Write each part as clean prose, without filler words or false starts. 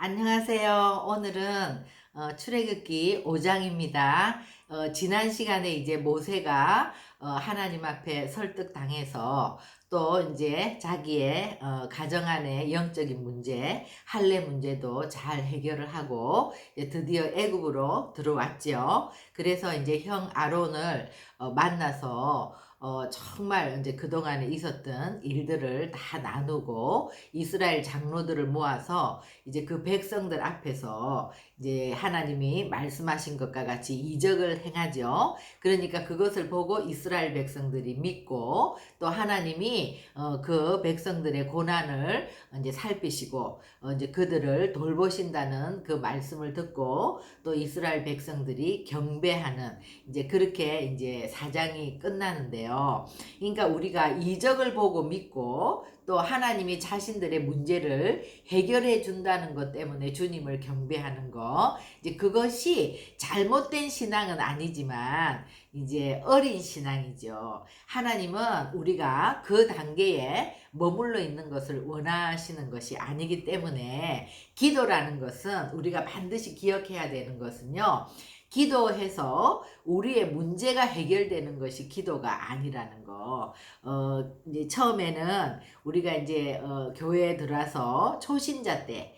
안녕하세요. 오늘은 출애굽기 5장입니다. 지난 시간에 이제 모세가 하나님 앞에 설득당해서 또 이제 자기의 가정 안의 영적인 문제, 할례 문제도 잘 해결을 하고 이제 드디어 애굽으로 들어왔죠. 그래서 이제 형 아론을 만나서 정말 이제 그동안에 있었던 일들을 다 나누고 이스라엘 장로들을 모아서 이제 그 백성들 앞에서 이제 하나님이 말씀하신 것과 같이 이적을 행하죠. 그러니까 그것을 보고 이스라엘 백성들이 믿고 또 하나님이 그 백성들의 고난을 이제 살피시고 이제 그들을 돌보신다는 그 말씀을 듣고 또 이스라엘 백성들이 경배하는 이제 그렇게 이제 사장이 끝나는데요. 그러니까 우리가 이적을 보고 믿고 또 하나님이 자신들의 문제를 해결해 준다는 것 때문에 주님을 경배하는 거, 이제 그것이 잘못된 신앙은 아니지만 이제 어린 신앙이죠. 하나님은 우리가 그 단계에 머물러 있는 것을 원하시는 것이 아니기 때문에 기도라는 것은 우리가 반드시 기억해야 되는 것은요. 기도해서 우리의 문제가 해결되는 것이 기도가 아니라는 거. 이제 처음에는 우리가 이제 교회에 들어와서 초신자 때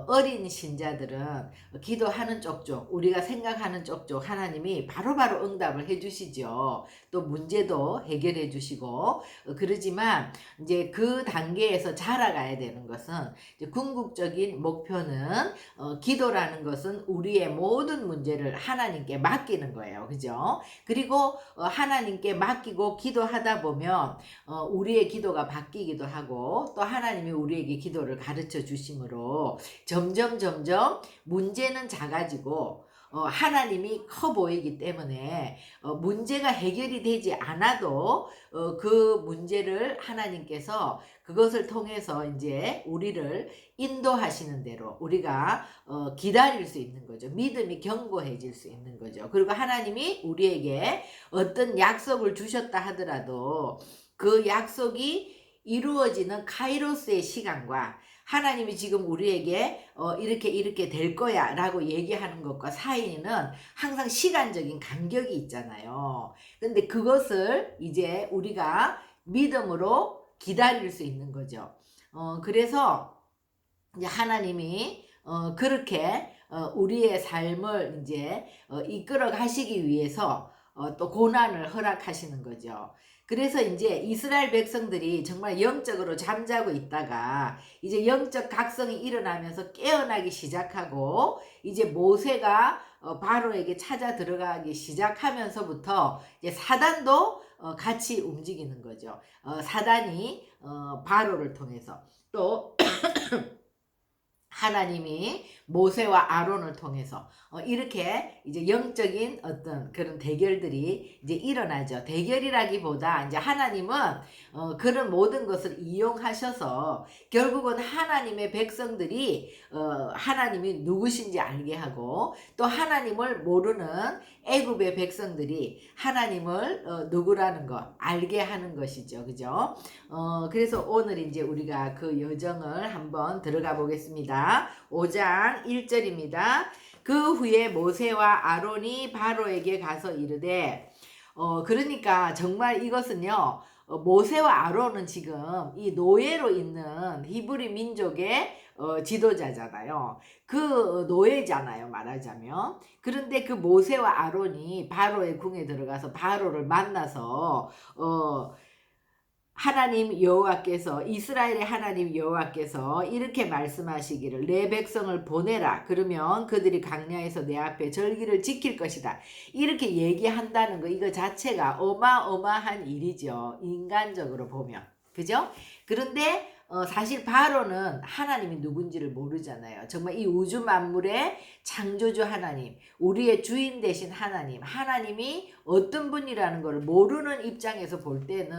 어린 신자들은 기도하는 쪽쪽 우리가 생각하는 쪽쪽 하나님이 바로바로 응답을 해주시죠. 또 문제도 해결해 주시고 그러지만 이제 그 단계에서 자라가야 되는 것은 이제 궁극적인 목표는 기도라는 것은 우리의 모든 문제를 하나님께 맡기는 거예요. 그죠? 그리고 하나님께 맡기고 기도하다 보면 우리의 기도가 바뀌기도 하고 또 하나님이 우리에게 기도를 가르쳐 주심으로 점점 문제는 작아지고 하나님이 커 보이기 때문에 문제가 해결이 되지 않아도 그 문제를 하나님께서 그것을 통해서 이제 우리를 인도하시는 대로 우리가 기다릴 수 있는 거죠. 믿음이 견고해질 수 있는 거죠. 그리고 하나님이 우리에게 어떤 약속을 주셨다 하더라도 그 약속이 이루어지는 카이로스의 시간과 하나님이 지금 우리에게 이렇게 될 거야 라고 얘기하는 것과 사이에는 항상 시간적인 간격이 있잖아요. 근데 그것을 이제 우리가 믿음으로 기다릴 수 있는 거죠. 그래서 이제 하나님이 그렇게 우리의 삶을 이제 이끌어 가시기 위해서 또 고난을 허락하시는 거죠. 그래서 이제 이스라엘 백성들이 정말 영적으로 잠자고 있다가 이제 영적 각성이 일어나면서 깨어나기 시작하고 이제 모세가 바로에게 찾아 들어가기 시작하면서부터 이제 사단도 같이 움직이는 거죠. 사단이 바로를 통해서 또 하나님이 모세와 아론을 통해서 이렇게 이제 영적인 어떤 그런 대결들이 이제 일어나죠. 대결이라기보다 이제 하나님은 그런 모든 것을 이용하셔서 결국은 하나님의 백성들이 하나님이 누구신지 알게 하고 또 하나님을 모르는 애굽의 백성들이 하나님을 누구라는 거 알게 하는 것이죠. 그죠? 그래서 오늘 이제 우리가 그 여정을 한번 들어가 보겠습니다. 5장 1절입니다. 그 후에 모세와 아론이 바로에게 가서 이르되 그러니까 정말 이것은요. 모세와 아론은 지금 이 노예로 있는 히브리 민족의 지도자잖아요. 그 노예잖아요, 말하자면. 그런데 그 모세와 아론이 바로의 궁에 들어가서 바로를 만나서 하나님 여호와께서 이스라엘의 하나님 여호와께서 이렇게 말씀하시기를 내 백성을 보내라. 그러면 그들이 광야에서 내 앞에 절기를 지킬 것이다. 이렇게 얘기한다는 거 이거 자체가 어마어마한 일이죠. 인간적으로 보면. 그죠? 그런데 사실 바로는 하나님이 누군지를 모르잖아요. 정말 이 우주 만물의 창조주 하나님, 우리의 주인 되신 하나님, 하나님이 어떤 분이라는 걸 모르는 입장에서 볼 때는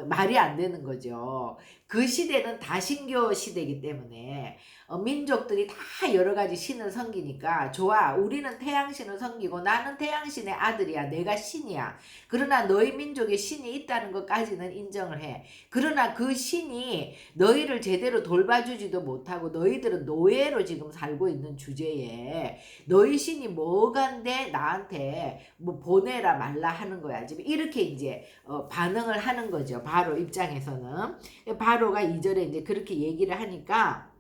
말이 안 되는 거죠. 그 시대는 다신교 시대이기 때문에 민족들이 다 여러 가지 신을 섬기니까 좋아. 우리는 태양신을 섬기고 나는 태양신의 아들이야. 내가 신이야. 그러나 너희 민족에 신이 있다는 것까지는 인정을 해. 그러나 그 신이 너희를 제대로 돌봐주지도 못하고 너희들은 노예로 지금 살고 있는 주제에 너희 신이 뭐간데 나한테 뭐 보내라 말라 하는 거야. 지금 이렇게 이제 반응을 하는 거죠. 바로 입장에서는. 바로가 2절에 이제 그렇게 얘기를 하니까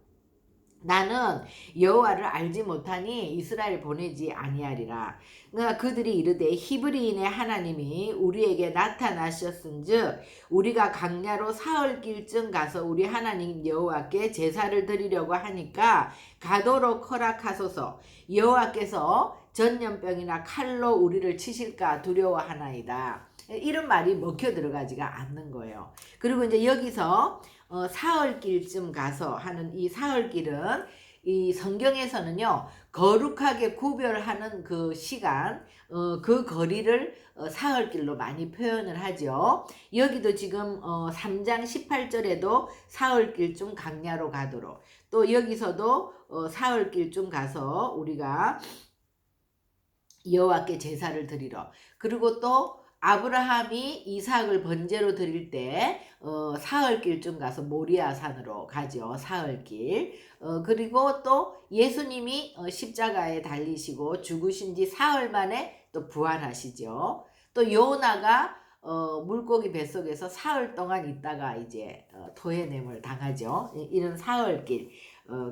나는 여호와를 알지 못하니 이스라엘 보내지 아니하리라. 그러니까 그들이 이르되 히브리인의 하나님이 우리에게 나타나셨은즉 우리가 강야로 사흘길쯤 가서 우리 하나님 여호와께 제사를 드리려고 하니까 가도록 허락하소서. 여호와께서 전염병이나 칼로 우리를 치실까 두려워하나이다. 이런 말이 먹혀 들어가지가 않는 거예요. 그리고 이제 여기서 사흘길쯤 가서 하는 이 사흘길은 이 성경에서는요 거룩하게 구별하는 그 시간 그 거리를 사흘길로 많이 표현을 하죠. 여기도 지금 3장 18절에도 사흘길쯤 강야로 가도록, 또 여기서도 사흘길쯤 가서 우리가 여호와께 제사를 드리러, 그리고 또 아브라함이 이삭을 번제로 드릴 때 사흘길쯤 가서 모리아 산으로 가죠. 사흘길. 그리고 또 예수님이 십자가에 달리시고 죽으신 지 사흘 만에 또 부활하시죠. 또 요나가 물고기 뱃속에서 사흘 동안 있다가 이제 토해냄을 당하죠. 이런 사흘길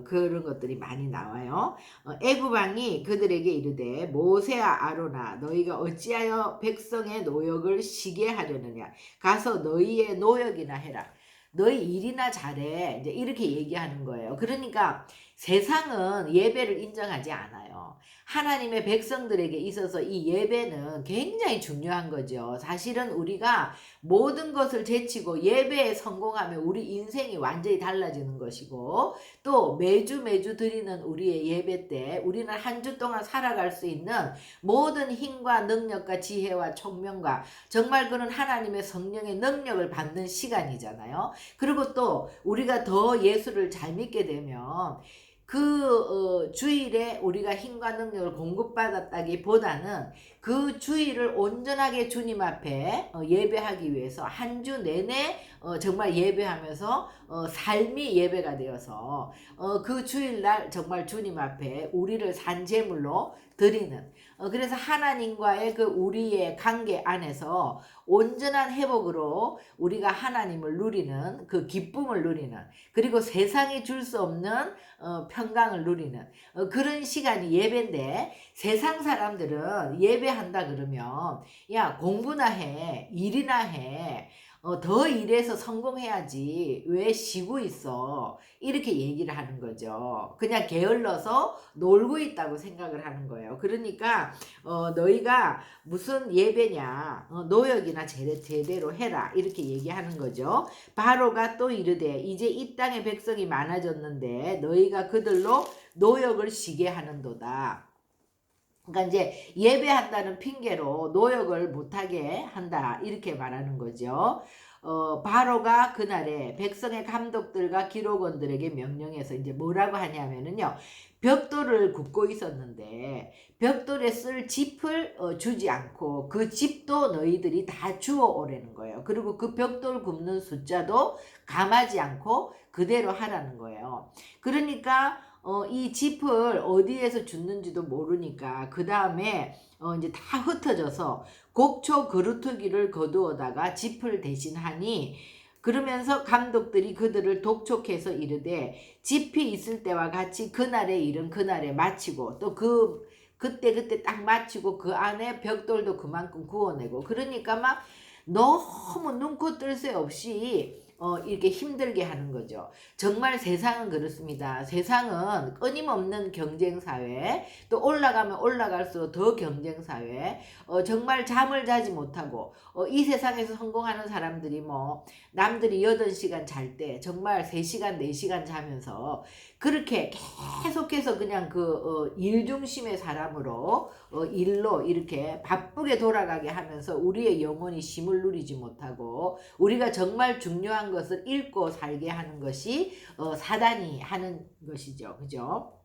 그런 것들이 많이 나와요. 애굽왕이 그들에게 이르되 모세와 아로나 너희가 어찌하여 백성의 노역을 시게 하려느냐, 가서 너희의 노역이나 해라. 너희 일이나 잘해. 이제 이렇게 얘기하는 거예요. 그러니까 세상은 예배를 인정하지 않아요. 하나님의 백성들에게 있어서 이 예배는 굉장히 중요한 거죠. 사실은 우리가 모든 것을 제치고 예배에 성공하면 우리 인생이 완전히 달라지는 것이고, 또 매주 드리는 우리의 예배 때 우리는 한 주 동안 살아갈 수 있는 모든 힘과 능력과 지혜와 총명과 정말 그런 하나님의 성령의 능력을 받는 시간이잖아요. 그리고 또 우리가 더 예수를 잘 믿게 되면 그 주일에 우리가 힘과 능력을 공급받았다기보다는 그 주일을 온전하게 주님 앞에 예배하기 위해서 한 주 내내 정말 예배하면서 삶이 예배가 되어서 그 주일날 정말 주님 앞에 우리를 산제물로 드리는, 그래서 하나님과의 그 우리의 관계 안에서 온전한 회복으로 우리가 하나님을 누리는 그 기쁨을 누리는, 그리고 세상이 줄 수 없는 평강을 누리는 그런 시간이 예배인데, 세상 사람들은 예배한다 그러면 야 공부나 해, 일이나 해, 더 일해서 성공해야지 왜 쉬고 있어, 이렇게 얘기를 하는 거죠. 그냥 게을러서 놀고 있다고 생각을 하는 거예요. 그러니까 너희가 무슨 예배냐, 노역이나 제대로 해라, 이렇게 얘기하는 거죠. 바로가 또 이르되 이제 이 땅의 백성이 많아졌는데 너희가 그들로 노역을 쉬게 하는도다. 그러니까 이제 예배한다는 핑계로 노역을 못하게 한다, 이렇게 말하는 거죠. 바로가 그날에 백성의 감독들과 기록원들에게 명령해서 이제 뭐라고 하냐면은요, 벽돌을 굽고 있었는데 벽돌에 쓸 짚을 주지 않고 그 짚도 너희들이 다 주워 오라는 거예요. 그리고 그 벽돌 굽는 숫자도 감하지 않고 그대로 하라는 거예요. 그러니까 이 짚을 어디에서 줬는지도 모르니까 그 다음에 이제 다 흩어져서 곡초 그루터기를 거두어다가 짚을 대신하니, 그러면서 감독들이 그들을 독촉해서 이르되 짚이 있을 때와 같이 그날의 일은 그날에 마치고 또 그때 딱 마치고 그 안에 벽돌도 그만큼 구워내고, 그러니까 막 너무 눈코 뜰 새 없이 이렇게 힘들게 하는 거죠. 정말 세상은 그렇습니다. 세상은 끊임없는 경쟁사회, 또 올라가면 올라갈수록 더 경쟁사회, 정말 잠을 자지 못하고 이 세상에서 성공하는 사람들이 뭐 남들이 8시간 잘 때 정말 3시간 4시간 자면서 그렇게 계속해서 그냥 그 일 중심의 사람으로 일로 이렇게 바쁘게 돌아가게 하면서 우리의 영혼이 쉼을 누리지 못하고 우리가 정말 중요한 정한 것을 읽고 살게 하는 것이 사단이 하는 것이죠. 그죠?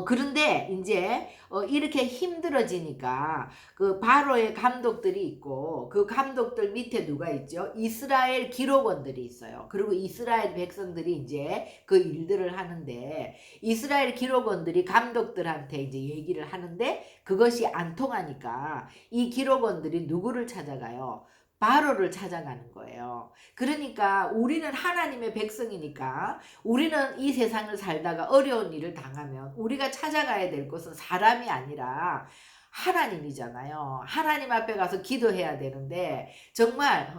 그런데 이제 이렇게 힘들어지니까 그 바로의 감독들이 있고 그 감독들 밑에 누가 있죠? 이스라엘 기록원들이 있어요. 그리고 이스라엘 백성들이 이제 그 일들을 하는데 이스라엘 기록원들이 감독들한테 이제 얘기를 하는데 그것이 안 통하니까 이 기록원들이 누구를 찾아가요? 바로를 찾아가는 거예요. 그러니까 우리는 하나님의 백성이니까 우리는 이 세상을 살다가 어려운 일을 당하면 우리가 찾아가야 될 것은 사람이 아니라 하나님이잖아요. 하나님 앞에 가서 기도해야 되는데 정말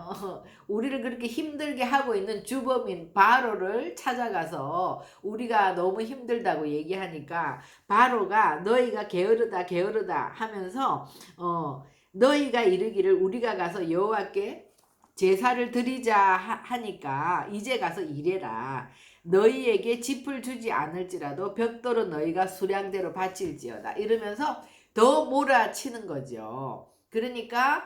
우리를 그렇게 힘들게 하고 있는 주범인 바로를 찾아가서 우리가 너무 힘들다고 얘기하니까 바로가 너희가 게으르다 게으르다 하면서 너희가 이르기를 우리가 가서 여호와께 제사를 드리자 하니까 이제 가서 일해라. 너희에게 짚을 주지 않을지라도 벽돌은 너희가 수량대로 바칠지어다. 이러면서 더 몰아치는 거죠. 그러니까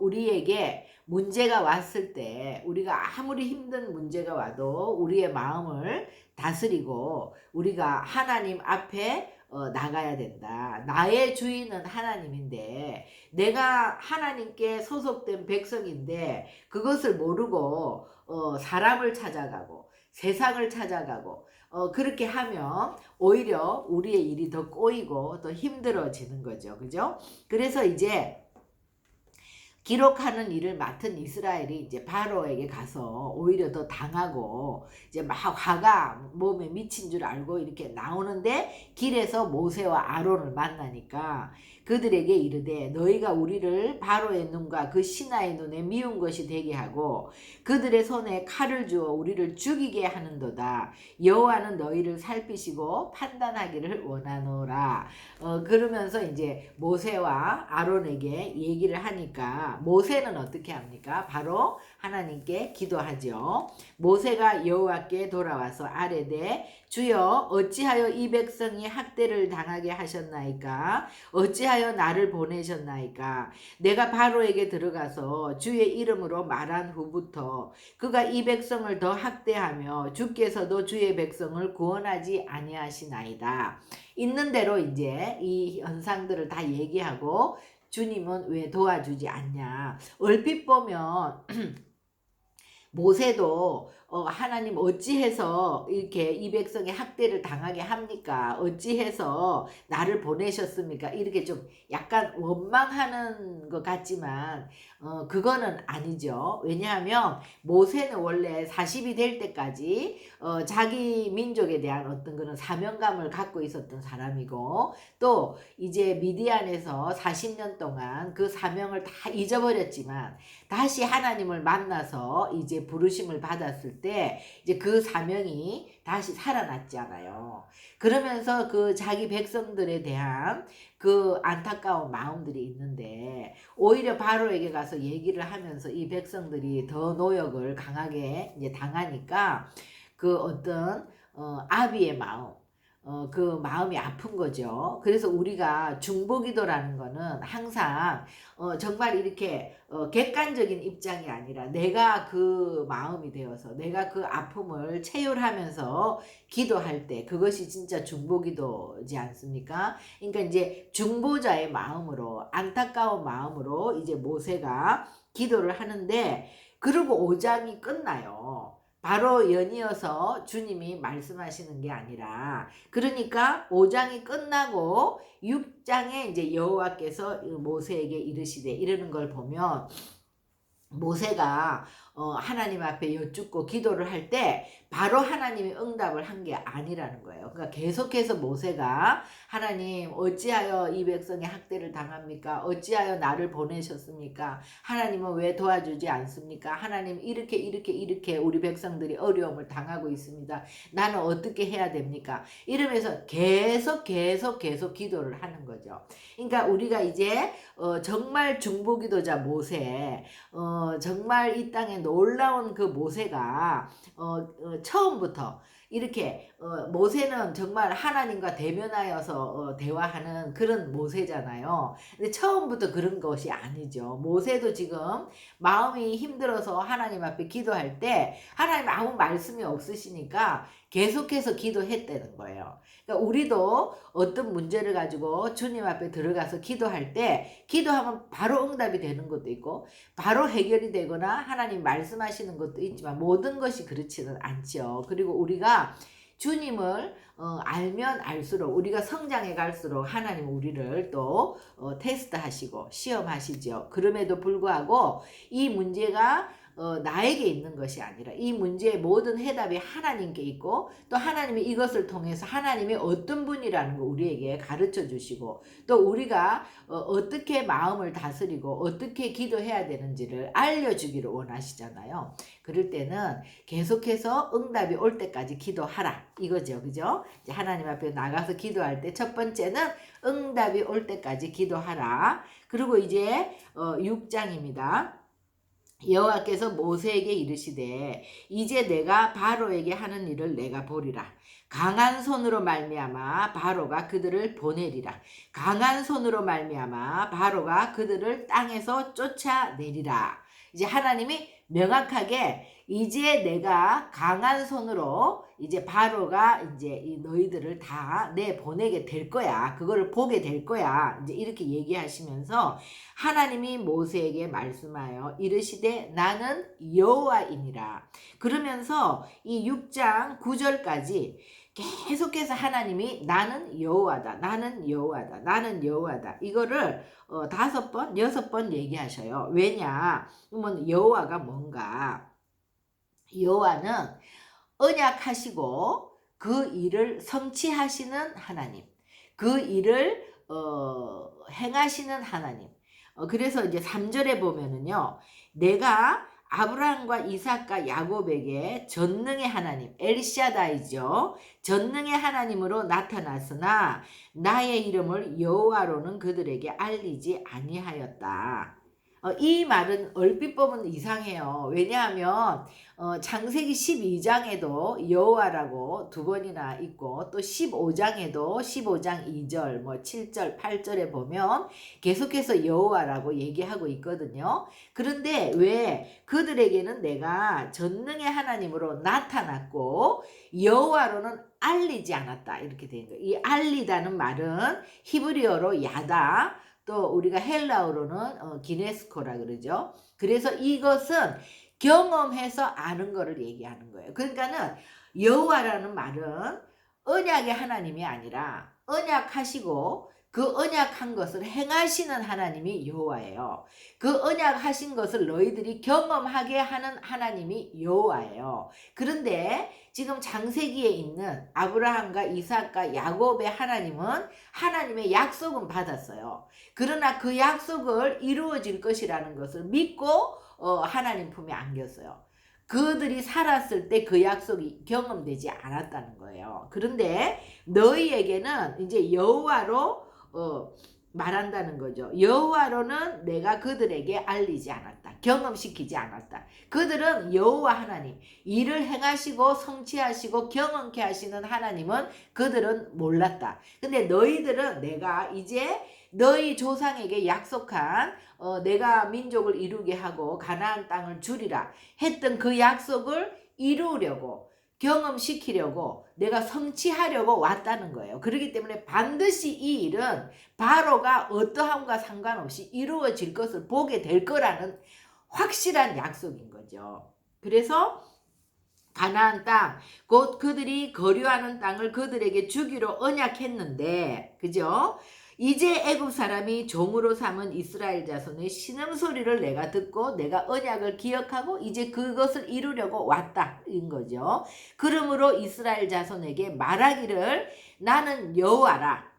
우리에게 문제가 왔을 때 우리가 아무리 힘든 문제가 와도 우리의 마음을 다스리고 우리가 하나님 앞에 나가야 된다. 나의 주인은 하나님인데 내가 하나님께 소속된 백성인데 그것을 모르고 사람을 찾아가고 세상을 찾아가고 그렇게 하면 오히려 우리의 일이 더 꼬이고 더 힘들어지는 거죠. 그죠? 그래서 이제 기록하는 일을 맡은 이스라엘이 이제 바로에게 가서 오히려 더 당하고 이제 막 화가 몸에 미친 줄 알고 이렇게 나오는데 길에서 모세와 아론을 만나니까 그들에게 이르되 너희가 우리를 바로의 눈과 그 신하의 눈에 미운 것이 되게 하고 그들의 손에 칼을 주어 우리를 죽이게 하는도다. 여호와는 너희를 살피시고 판단하기를 원하노라. 그러면서 이제 모세와 아론에게 얘기를 하니까 모세는 어떻게 합니까? 바로 하나님께 기도하죠. 모세가 여호와께 돌아와서 아뢰되 주여 어찌하여 이 백성이 학대를 당하게 하셨나이까? 어찌하여 나를 보내셨나이까? 내가 바로에게 들어가서 주의 이름으로 말한 후부터 그가 이 백성을 더 학대하며 주께서도 주의 백성을 구원하지 아니하시나이다. 있는 대로 이제 이 현상들을 다 얘기하고 주님은 왜 도와주지 않냐. 얼핏 보면 모세도 하나님 어찌해서 이렇게 이 백성의 학대를 당하게 합니까? 어찌해서 나를 보내셨습니까? 이렇게 좀 약간 원망하는 것 같지만 그거는 아니죠. 왜냐하면 모세는 원래 40이 될 때까지 자기 민족에 대한 어떤 그런 사명감을 갖고 있었던 사람이고 또 이제 미디안에서 40년 동안 그 사명을 다 잊어버렸지만 다시 하나님을 만나서 이제 부르심을 받았을 때 이제 그 사명이 다시 살아났잖아요. 그러면서 그 자기 백성들에 대한 그 안타까운 마음들이 있는데 오히려 바로에게 가서 얘기를 하면서 이 백성들이 더 노역을 강하게 이제 당하니까 그 어떤 아비의 마음 그 마음이 아픈 거죠. 그래서 우리가 중보기도라는 거는 항상 정말 이렇게 객관적인 입장이 아니라 내가 그 마음이 되어서 내가 그 아픔을 체휼하면서 기도할 때 그것이 진짜 중보기도지 않습니까? 그러니까 이제 중보자의 마음으로 안타까운 마음으로 이제 모세가 기도를 하는데 그리고 5장이 끝나요. 바로 연이어서 주님이 말씀하시는 게 아니라 그러니까 5장이 끝나고 6장에 이제 여호와께서 모세에게 이르시되 이러는 걸 보면 모세가 하나님 앞에 여쭙고 기도를 할 때 바로 하나님이 응답을 한 게 아니라는 거예요. 그러니까 계속해서 모세가 하나님 어찌하여 이 백성의 학대를 당합니까? 어찌하여 나를 보내셨습니까? 하나님은 왜 도와주지 않습니까? 하나님 이렇게 우리 백성들이 어려움을 당하고 있습니다. 나는 어떻게 해야 됩니까? 이러면서 계속 기도를 하는 거죠. 그러니까 우리가 이제 정말 중보기도자 모세 정말 이 땅에 놀라운 그 모세가 처음부터 이렇게 모세는 정말 하나님과 대면하여서 대화하는 그런 모세잖아요. 근데 처음부터 그런 것이 아니죠. 모세도 지금 마음이 힘들어서 하나님 앞에 기도할 때 하나님 아무 말씀이 없으시니까 계속해서 기도했다는 거예요. 그러니까 우리도 어떤 문제를 가지고 주님 앞에 들어가서 기도할 때 기도하면 바로 응답이 되는 것도 있고 바로 해결이 되거나 하나님 말씀하시는 것도 있지만 모든 것이 그렇지는 않죠. 그리고 우리가 주님을 알면 알수록 우리가 성장해 갈수록 하나님 우리를 또 테스트하시고 시험하시죠. 그럼에도 불구하고 이 문제가 나에게 있는 것이 아니라 이 문제의 모든 해답이 하나님께 있고 또 하나님이 이것을 통해서 하나님이 어떤 분이라는 거 우리에게 가르쳐 주시고 또 우리가 어떻게 마음을 다스리고 어떻게 기도해야 되는지를 알려주기를 원하시잖아요. 그럴 때는 계속해서 응답이 올 때까지 기도하라 이거죠. 그죠? 이제 하나님 앞에 나가서 기도할 때 첫 번째는 응답이 올 때까지 기도하라. 그리고 이제 6장입니다. 여호와께서 모세에게 이르시되 이제 내가 바로에게 하는 일을 내가 보리라. 강한 손으로 말미암아 바로가 그들을 보내리라. 강한 손으로 말미암아 바로가 그들을 땅에서 쫓아내리라. 이제 하나님이 명확하게 이제 내가 강한 손으로 이제 바로가 이제 이 너희들을 다 내보내게 될 거야. 그거를 보게 될 거야. 이제 이렇게 얘기하시면서 하나님이 모세에게 말씀하여 이르시되 나는 여호와이니라. 그러면서 이 6장 9절까지 계속해서 하나님이 나는 여호와다. 나는 여호와다. 나는 여호와다. 이거를 5번, 6번 얘기하셔요. 왜냐? 그러면 여호와가 뭔가? 여호와는 언약하시고 그 일을 성취하시는 하나님. 그 일을 행하시는 하나님. 그래서 이제 3절에 보면은요. 내가 아브라함과 이삭과 야곱에게 전능의 하나님, 엘샤다이죠. 전능의 하나님으로 나타났으나 나의 이름을 여호와로는 그들에게 알리지 아니하였다. 이 말은 얼핏 보면 이상해요. 왜냐하면 창세기 12장에도 여호와라고 2번이나 있고 또 15장에도 15장 2절 뭐 7절 8절에 보면 계속해서 여호와라고 얘기하고 있거든요. 그런데 왜 그들에게는 내가 전능의 하나님으로 나타났고 여호와로는 알리지 않았다 이렇게 된 거예요. 이 알리다는 말은 히브리어로 야다 또 우리가 헬라어로는 기네스코라 그러죠. 그래서 이것은 경험해서 아는 거를 얘기하는 거예요. 그러니까는 여호와라는 말은 언약의 하나님이 아니라 언약하시고 그 언약한 것을 행하시는 하나님이 여호와예요. 그 언약하신 것을 너희들이 경험하게 하는 하나님이 여호와예요. 그런데 지금 창세기에 있는 아브라함과 이삭과 야곱의 하나님은 하나님의 약속은 받았어요. 그러나 그 약속을 이루어질 것이라는 것을 믿고 하나님 품에 안겼어요. 그들이 살았을 때 그 약속이 경험되지 않았다는 거예요. 그런데 너희에게는 이제 여호와로 말한다는 거죠. 여호와로는 내가 그들에게 알리지 않았다. 경험시키지 않았다. 그들은 여호와 하나님, 일을 행하시고 성취하시고 경험케 하시는 하나님은 그들은 몰랐다. 근데 너희들은 내가 이제 너희 조상에게 약속한 내가 민족을 이루게 하고 가나안 땅을 주리라 했던 그 약속을 이루려고 경험시키려고 내가 성취하려고 왔다는 거예요. 그렇기 때문에 반드시 이 일은 바로가 어떠함과 상관없이 이루어질 것을 보게 될 거라는 확실한 약속인 거죠. 그래서 가나안 땅, 곧 그들이 거류하는 땅을 그들에게 주기로 언약했는데, 그죠? 이제 애굽 사람이 종으로 삼은 이스라엘 자손의 신음소리를 내가 듣고 내가 언약을 기억하고 이제 그것을 이루려고 왔다인 거죠. 그러므로 이스라엘 자손에게 말하기를 나는 여호와라.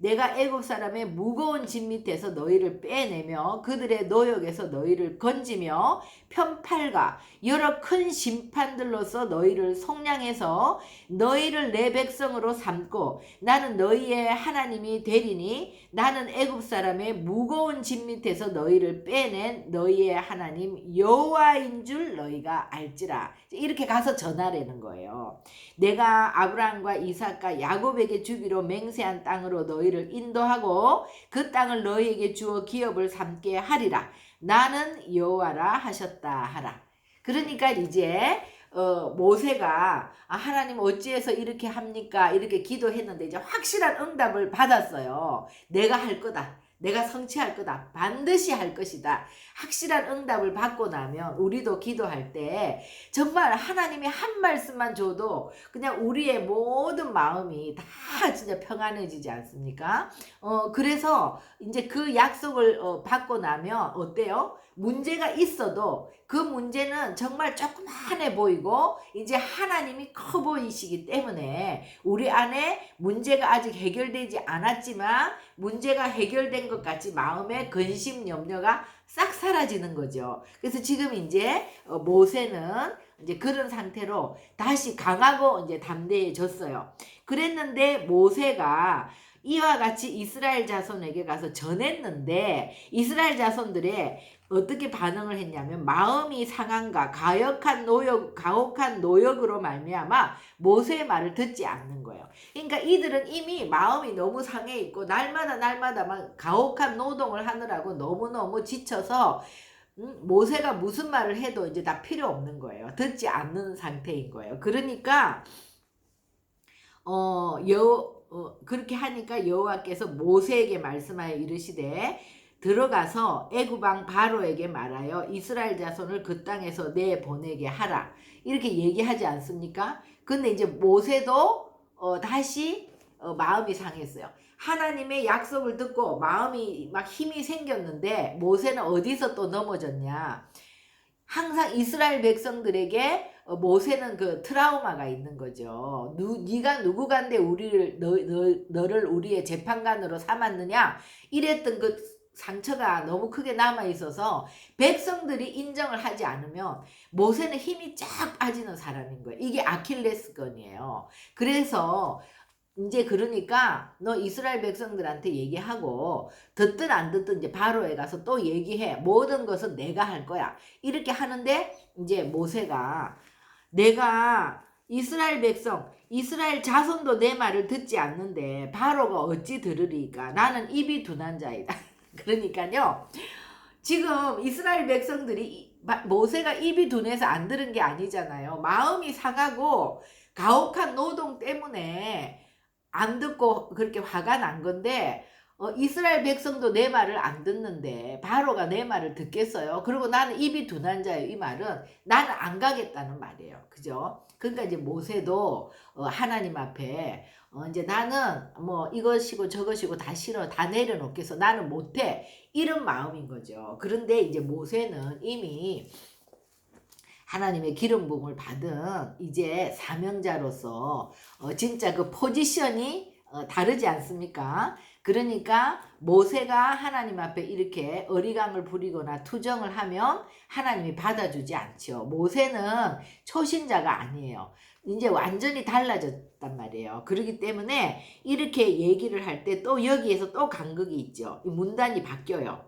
내가 애굽 사람의 무거운 짐 밑에서 너희를 빼내며 그들의 노역에서 너희를 건지며 편팔과 여러 큰 심판들로서 너희를 속량해서 너희를 내 백성으로 삼고 나는 너희의 하나님이 되리니 나는 애굽 사람의 무거운 짐 밑에서 너희를 빼낸 너희의 하나님 여호와인 줄 너희가 알지라. 이렇게 가서 전하라는 거예요. 내가 아브라함과 이삭과 야곱에게 주기로 맹세한 땅으로 너희를 인도하고 그 땅을 너희에게 주어 기업을 삼게 하리라. 나는 여호와라 하셨다 하라. 그러니까 이제 모세가 하나님 어찌해서 이렇게 합니까? 이렇게 기도했는데 이제 확실한 응답을 받았어요. 내가 할 거다. 내가 성취할 거다. 반드시 할 것이다. 확실한 응답을 받고 나면 우리도 기도할 때 정말 하나님이 한 말씀만 줘도 그냥 우리의 모든 마음이 다 진짜 평안해지지 않습니까? 그래서 이제 그 약속을 받고 나면 어때요? 문제가 있어도 그 문제는 정말 조그만해 보이고 이제 하나님이 커 보이시기 때문에 우리 안에 문제가 아직 해결되지 않았지만 문제가 해결된 것 같이 마음의 근심 염려가 싹 사라지는 거죠. 그래서 지금 이제 모세는 이제 그런 상태로 다시 강하고 이제 담대해졌어요. 그랬는데 모세가 이와 같이 이스라엘 자손에게 가서 전했는데 이스라엘 자손들의 어떻게 반응을 했냐면 마음이 상한가 가혹한 노역으로 말미암아 모세의 말을 듣지 않는 거예요. 그러니까 이들은 이미 마음이 너무 상해 있고 날마다 막 가혹한 노동을 하느라고 너무너무 지쳐서 모세가 무슨 말을 해도 이제 다 필요 없는 거예요. 듣지 않는 상태인 거예요. 그러니까 그렇게 하니까 여호와께서 모세에게 말씀하여 이르시되 들어가서 애굽 왕 바로에게 말하여 이스라엘 자손을 그 땅에서 내보내게 하라. 이렇게 얘기하지 않습니까? 근데 이제 모세도 다시 마음이 상했어요. 하나님의 약속을 듣고 마음이 막 힘이 생겼는데 모세는 어디서 또 넘어졌냐? 항상 이스라엘 백성들에게 모세는 그 트라우마가 있는 거죠. 네가 누구간데 너를 우리의 재판관으로 삼았느냐? 이랬던 그 상처가 너무 크게 남아있어서 백성들이 인정을 하지 않으면 모세는 힘이 쫙 빠지는 사람인 거예요. 이게 아킬레스건이에요. 그래서 이제 그러니까 너 이스라엘 백성들한테 얘기하고 듣든 안 듣든 이제 바로에 가서 또 얘기해. 모든 것은 내가 할 거야. 이렇게 하는데 이제 모세가 내가 이스라엘 백성, 이스라엘 자손도 내 말을 듣지 않는데 바로가 어찌 들으리까? 나는 입이 둔한 자이다. 그러니까요. 지금 이스라엘 백성들이 모세가 입이 둔해서 안 들은 게 아니잖아요. 마음이 상하고 가혹한 노동 때문에 안 듣고 그렇게 화가 난 건데 이스라엘 백성도 내 말을 안 듣는데 바로가 내 말을 듣겠어요. 그리고 나는 입이 둔한 자예요. 이 말은 나는 안 가겠다는 말이에요. 그죠? 그러니까 이제 모세도 하나님 앞에 이제 나는 뭐 이것이고 저것이고 다 싫어. 다 내려놓겠어. 나는 못해. 이런 마음인 거죠. 그런데 이제 모세는 이미 하나님의 기름 부음을 받은 이제 사명자로서 진짜 그 포지션이 다르지 않습니까? 그러니까 모세가 하나님 앞에 이렇게 어리광을 부리거나 투정을 하면 하나님이 받아주지 않죠. 모세는 초신자가 아니에요. 이제 완전히 달라졌단 말이에요. 그렇기 때문에 이렇게 얘기를 할 때 또 여기에서 또 간극이 있죠. 문단이 바뀌어요.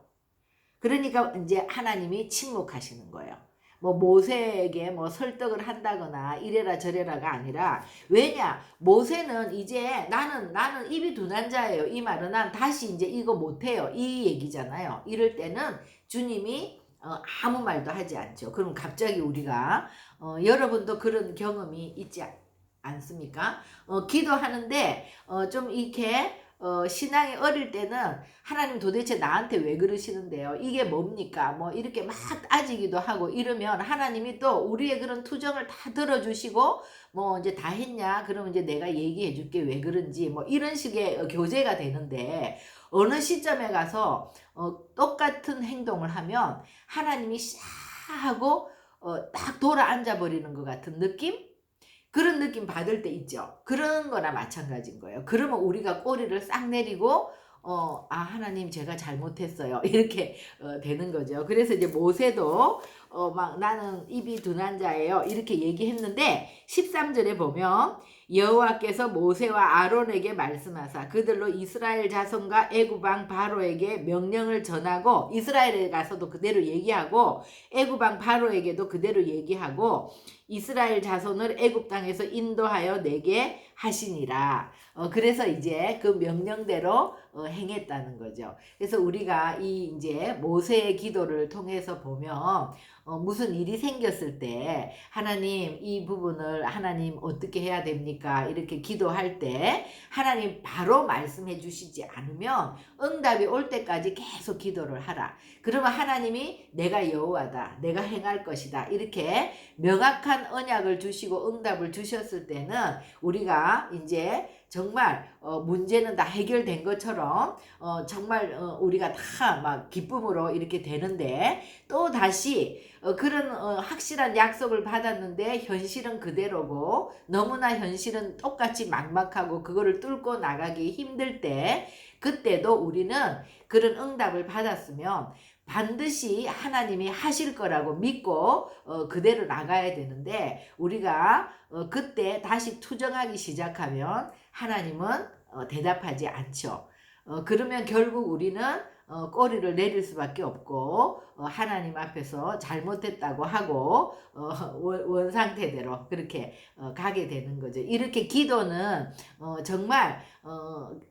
그러니까 이제 하나님이 침묵하시는 거예요. 뭐 모세에게 뭐 설득을 한다거나 이래라 저래라가 아니라 왜냐 모세는 이제 나는 입이 둔한 자예요. 이 말은 난 다시 이제 이거 못해요. 이 얘기잖아요. 이럴 때는 주님이 아무 말도 하지 않죠. 그럼 갑자기 우리가 여러분도 그런 경험이 있지 않습니까? 기도하는데 좀 이렇게 신앙이 어릴 때는 하나님 도대체 나한테 왜 그러시는데요? 이게 뭡니까? 뭐 이렇게 막 따지기도 하고 이러면 하나님이 또 우리의 그런 투정을 다 들어주시고 뭐 이제 다 했냐? 그러면 이제 내가 얘기해 줄게 왜 그런지 뭐 이런 식의 교제가 되는데 어느 시점에 가서 똑같은 행동을 하면 하나님이 싹 하고 딱 돌아 앉아 버리는 것 같은 느낌? 그런 느낌 받을 때 있죠. 그런 거나 마찬가지인 거예요. 그러면 우리가 꼬리를 싹 내리고 하나님 제가 잘못했어요. 이렇게 되는 거죠. 그래서 이제 모세도 막 나는 입이 둔한 자예요. 이렇게 얘기했는데 13절에 보면 여호와께서 모세와 아론에게 말씀하사 그들로 이스라엘 자손과 애굽 왕 바로에게 명령을 전하고, 이스라엘에 가서도 그대로 얘기하고 애굽 왕 바로에게도 그대로 얘기하고 이스라엘 자손을 애굽 땅에서 인도하여 내게 하시니라. 그래서 이제 그 명령대로 행했다는 거죠. 그래서 우리가 이 이제 모세의 기도를 통해서 보면 무슨 일이 생겼을 때 하나님 이 부분을 하나님 어떻게 해야 됩니까? 이렇게 기도할 때 하나님 바로 말씀해 주시지 않으면 응답이 올 때까지 계속 기도를 하라. 그러면 하나님이 내가 여호와다, 내가 행할 것이다, 이렇게 명확한 언약을 주시고 응답을 주셨을 때는 우리가 이제 정말 문제는 다 해결된 것처럼 정말 우리가 다 막 기쁨으로 이렇게 되는데, 또 다시 그런 확실한 약속을 받았는데 현실은 그대로고 너무나 현실은 똑같이 막막하고 그거를 뚫고 나가기 힘들 때, 그때도 우리는 그런 응답을 받았으면 반드시 하나님이 하실 거라고 믿고 그대로 나가야 되는데, 우리가 그때 다시 투정하기 시작하면 하나님은 대답하지 않죠. 그러면 결국 우리는 꼬리를 내릴 수밖에 없고 하나님 앞에서 잘못했다고 하고 원상태대로 그렇게 가게 되는 거죠. 이렇게 기도는 정말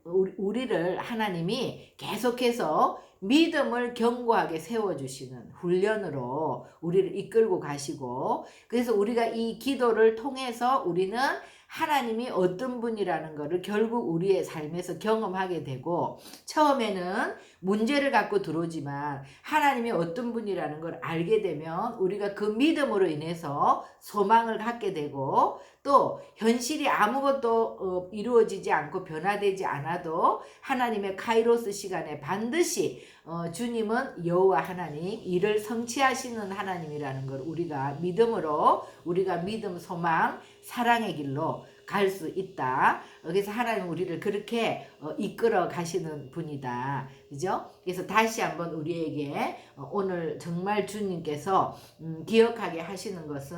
우리를 하나님이 계속해서 믿음을 견고하게 세워주시는 훈련으로 우리를 이끌고 가시고, 그래서 우리가 이 기도를 통해서 우리는 하나님이 어떤 분이라는 것을 결국 우리의 삶에서 경험하게 되고, 처음에는 문제를 갖고 들어오지만 하나님이 어떤 분이라는 걸 알게 되면 우리가 그 믿음으로 인해서 소망을 갖게 되고, 또 현실이 아무것도 이루어지지 않고 변화되지 않아도 하나님의 카이로스 시간에 반드시 주님은 여호와 하나님, 이를 성취하시는 하나님이라는 걸 우리가 믿음으로, 우리가 믿음, 소망, 사랑의 길로 갈 수 있다. 그래서 하나님 우리를 그렇게 이끌어 가시는 분이다. 그죠? 그래서 다시 한번 우리에게 오늘 정말 주님께서 기억하게 하시는 것은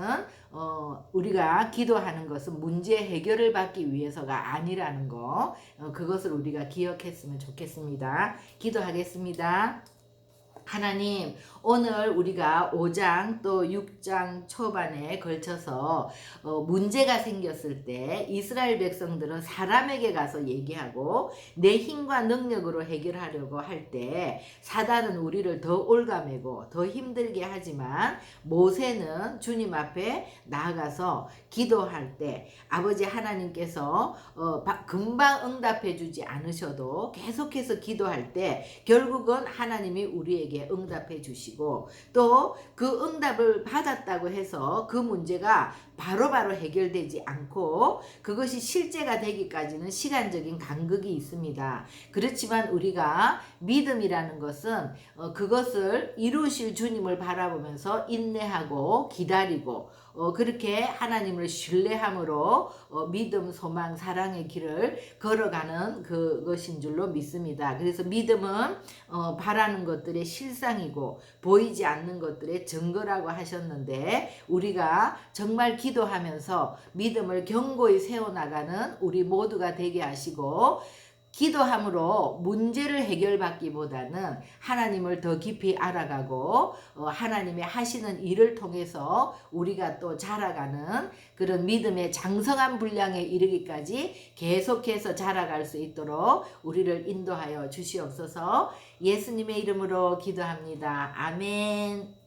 우리가 기도하는 것은 문제 해결을 받기 위해서가 아니라는 거, 그것을 우리가 기억했으면 좋겠습니다. 기도하겠습니다. 하나님, 오늘 우리가 5장 또 6장 초반에 걸쳐서 문제가 생겼을 때 이스라엘 백성들은 사람에게 가서 얘기하고 내 힘과 능력으로 해결하려고 할 때 사단은 우리를 더 올가매고 더 힘들게 하지만, 모세는 주님 앞에 나아가서 기도할 때 아버지 하나님께서 금방 응답해 주지 않으셔도 계속해서 기도할 때 결국은 하나님이 우리에게 응답해 주시고, 또 그 응답을 받았다고 해서 그 문제가 바로바로 해결되지 않고 그것이 실제가 되기까지는 시간적인 간극이 있습니다. 그렇지만 우리가 믿음이라는 것은 그것을 이루실 주님을 바라보면서 인내하고 기다리고 그렇게 하나님을 신뢰함으로 믿음, 소망, 사랑의 길을 걸어가는 그것인 줄로 믿습니다. 그래서 믿음은 바라는 것들의 실상이고 보이지 않는 것들의 증거라고 하셨는데, 우리가 정말 기도하면서 믿음을 견고히 세워나가는 우리 모두가 되게 하시고, 기도함으로 문제를 해결받기보다는 하나님을 더 깊이 알아가고 하나님의 하시는 일을 통해서 우리가 또 자라가는 그런 믿음의 장성한 분량에 이르기까지 계속해서 자라갈 수 있도록 우리를 인도하여 주시옵소서. 예수님의 이름으로 기도합니다. 아멘.